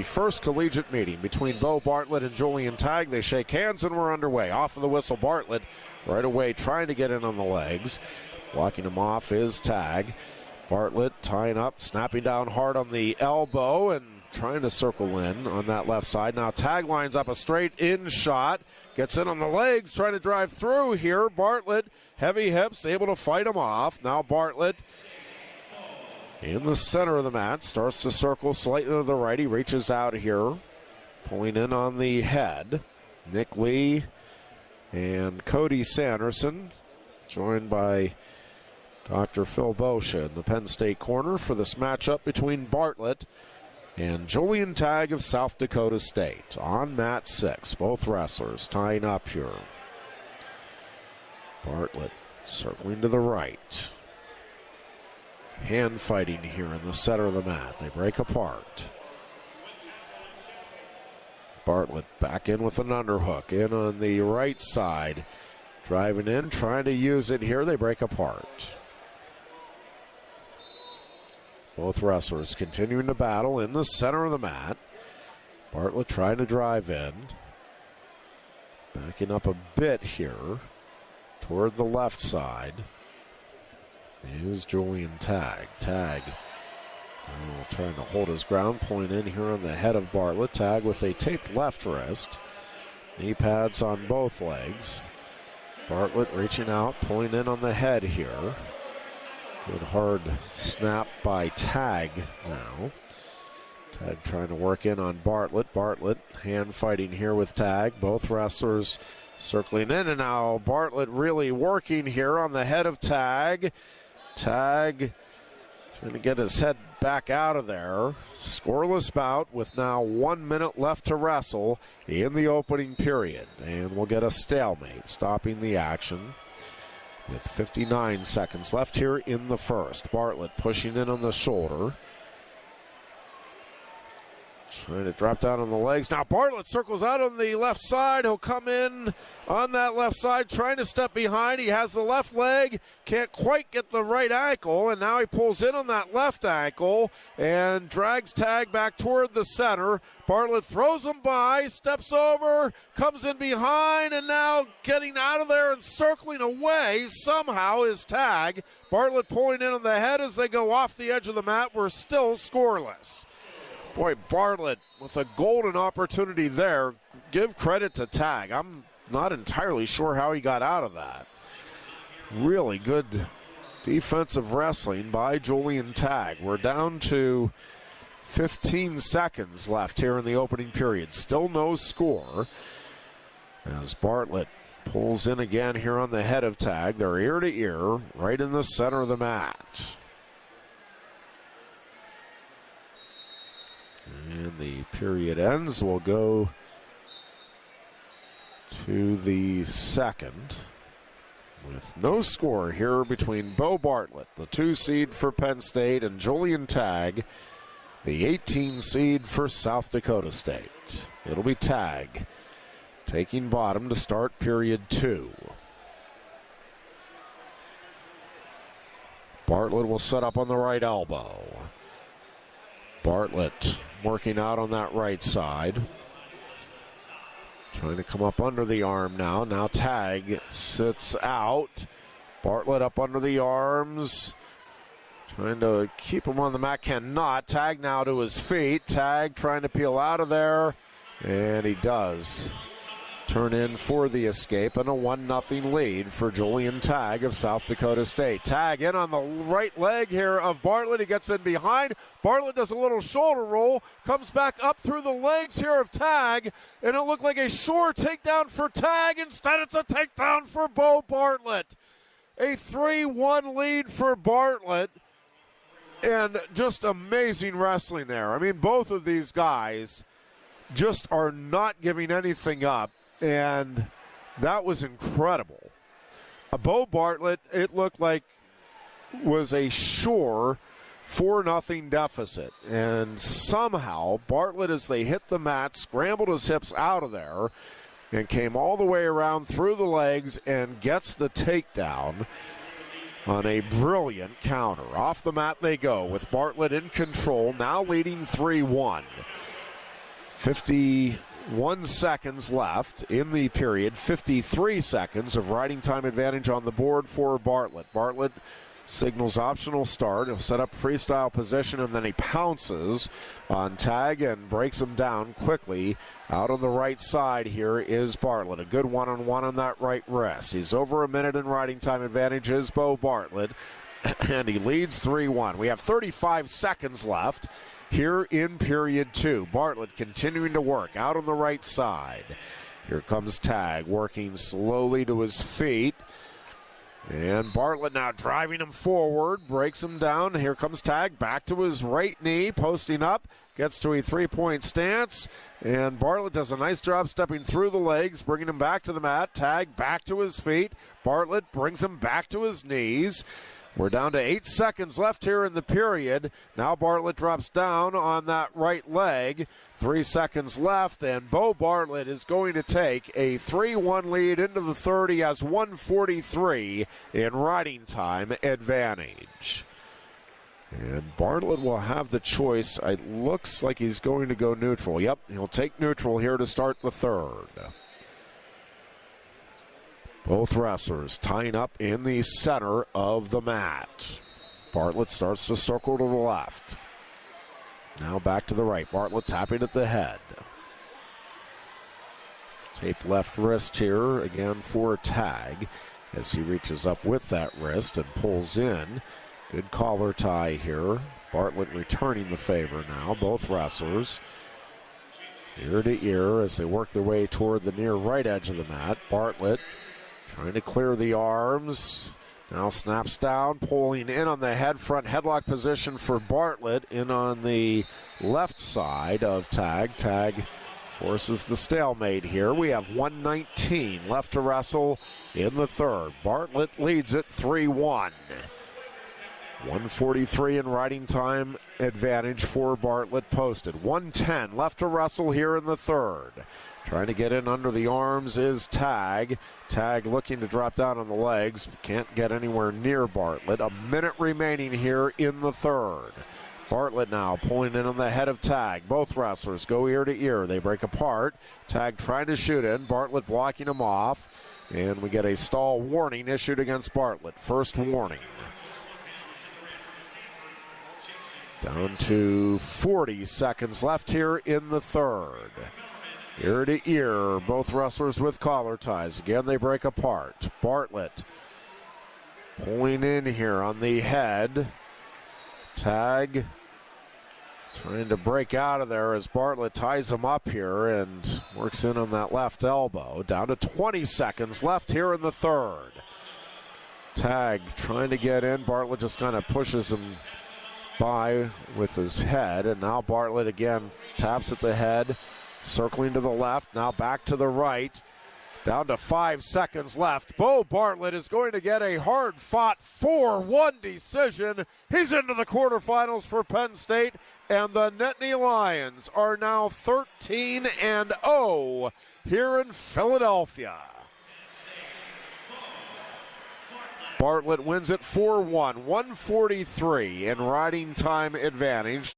the first collegiate meeting between Beau Bartlett and Julian Tagg. They shake hands and we're underway. Off of the whistle, Bartlett right away trying to get in on the legs. Blocking him off is Tagg. Bartlett tying up, snapping down hard on the elbow and trying to circle in on that left side. Now Tagg lines up a straight in shot. Gets in on the legs, trying to drive through here. Bartlett, heavy hips, able to fight him off. Now Bartlett in the center of the mat, starts to circle slightly to the right. He reaches out here, pulling in on the head. Nick Lee and Cody Sanderson, joined by Dr. Phil Boscia in the Penn State corner for this matchup between Bartlett and Julian Tagg of South Dakota State. On mat 6, both wrestlers tying up here. Bartlett circling to the right. Hand fighting here in the center of the mat. They break apart. Bartlett back in with an underhook. In on the right side. Driving in, trying to use it here. They break apart. Both wrestlers continuing to battle in the center of the mat. Bartlett trying to drive in. Backing up a bit here toward the left side is Julian Tagg. Tagg trying to hold his ground, point in here on the head of Bartlett. Tagg with a taped left wrist. Knee pads on both legs. Bartlett reaching out, pulling in on the head here. Good hard snap by Tagg now. Tagg trying to work in on Bartlett. Bartlett hand fighting here with Tagg. Both wrestlers circling in, and now Bartlett really working here on the head of Tagg. Tagg trying to get his head back out of there. Scoreless bout with now 1 minute left to wrestle in the opening period. And we'll get a stalemate, stopping the action with 59 seconds left here in the first. Bartlett pushing in on the shoulder. Trying to drop down on the legs. Now Bartlett circles out on the left side. He'll come in on that left side, trying to step behind. He has the left leg, can't quite get the right ankle, and now he pulls in on that left ankle and drags Tagg back toward the center. Bartlett throws him by, steps over, comes in behind, and now getting out of there and circling away somehow is Tagg. Bartlett pulling in on the head as they go off the edge of the mat. We're still scoreless. Boy, Bartlett with a golden opportunity there. Give credit to Tagg. I'm not entirely sure how he got out of that. Really good defensive wrestling by Julian Tagg. We're down to 15 seconds left here in the opening period. Still no score as Bartlett pulls in again here on the head of Tagg. They're ear to ear right in the center of the mat. And the period ends. We'll go to the second with no score here between Beau Bartlett, the 2 seed for Penn State, and Julian Tagg, the 18 seed for South Dakota State. It'll be Tagg taking bottom to start period 2. Bartlett will set up on the right elbow. Bartlett working out on that right side. Trying to come up under the arm now. Now Tagg sits out. Bartlett up under the arms. Trying to keep him on the mat. Cannot. Tagg now to his feet. Tagg trying to peel out of there. And he does turn in for the escape, and a 1-0 lead for Julian Tagg of South Dakota State. Tagg in on the right leg here of Bartlett. He gets in behind. Bartlett does a little shoulder roll, comes back up through the legs here of Tagg, and it looked like a sure takedown for Tagg. Instead, it's a takedown for Beau Bartlett. A 3-1 lead for Bartlett, and just amazing wrestling there. I mean, both of these guys just are not giving anything up. And that was incredible. Beau Bartlett, it looked like, was a sure 4-0 deficit. And somehow, Bartlett, as they hit the mat, scrambled his hips out of there and came all the way around through the legs and gets the takedown on a brilliant counter. Off the mat they go with Bartlett in control, now leading 3-1. 51 seconds left in the period. 53 seconds of riding time advantage on the board for Bartlett. Bartlett signals optional start. He'll set up freestyle position, and then he pounces on Tagg and breaks him down quickly. Out on the right side here is Bartlett. A good one-on-one on that right wrist. He's over a minute in riding time advantage is Beau Bartlett, and he leads 3-1. We have 35 seconds left here in period 2. Bartlett continuing to work out on the right side. Here comes Tagg working slowly to his feet. And Bartlett now driving him forward, breaks him down. Here comes Tagg back to his right knee, posting up, gets to a three-point stance. And Bartlett does a nice job stepping through the legs, bringing him back to the mat. Tagg back to his feet. Bartlett brings him back to his knees. We're down to 8 seconds left here in the period. Now Bartlett drops down on that right leg. 3 seconds left, and Beau Bartlett is going to take a 3-1 lead into the third. He has 1:43 in riding time advantage. And Bartlett will have the choice. It looks like he's going to go neutral. Yep, he'll take neutral here to start the third. Both wrestlers tying up in the center of the mat. Bartlett starts to circle to the left. Now back to the right. Bartlett tapping at the head. Tape left wrist here again for Tagg as he reaches up with that wrist and pulls in. Good collar tie here. Bartlett returning the favor now. Both wrestlers ear to ear as they work their way toward the near right edge of the mat. Bartlett trying to clear the arms. Now snaps down, pulling in on the head, front headlock position for Bartlett in on the left side of Tagg. Tagg forces the stalemate here. We have 1:19 left to wrestle in the third. Bartlett leads it 3-1. 1:43 in riding time advantage for Bartlett posted. 1:10 left to wrestle here in the third. Trying to get in under the arms is Tagg. Tagg looking to drop down on the legs. Can't get anywhere near Bartlett. A minute remaining here in the third. Bartlett now pulling in on the head of Tagg. Both wrestlers go ear to ear. They break apart. Tagg trying to shoot in. Bartlett blocking him off. And we get a stall warning issued against Bartlett. First warning. Down to 40 seconds left here in the third. Ear to ear, both wrestlers with collar ties. Again, they break apart. Bartlett pulling in here on the head. Tagg trying to break out of there as Bartlett ties him up here and works in on that left elbow. Down to 20 seconds left here in the third. Tagg trying to get in. Bartlett just kind of pushes him by with his head. And now Bartlett again taps at the head. Circling to the left, now back to the right. Down to 5 seconds left. Beau Bartlett is going to get a hard-fought 4-1 decision. He's into the quarterfinals for Penn State, and the Nittany Lions are now 13-0 here in Philadelphia. Bartlett wins it 4-1, 1:43 in riding time advantage.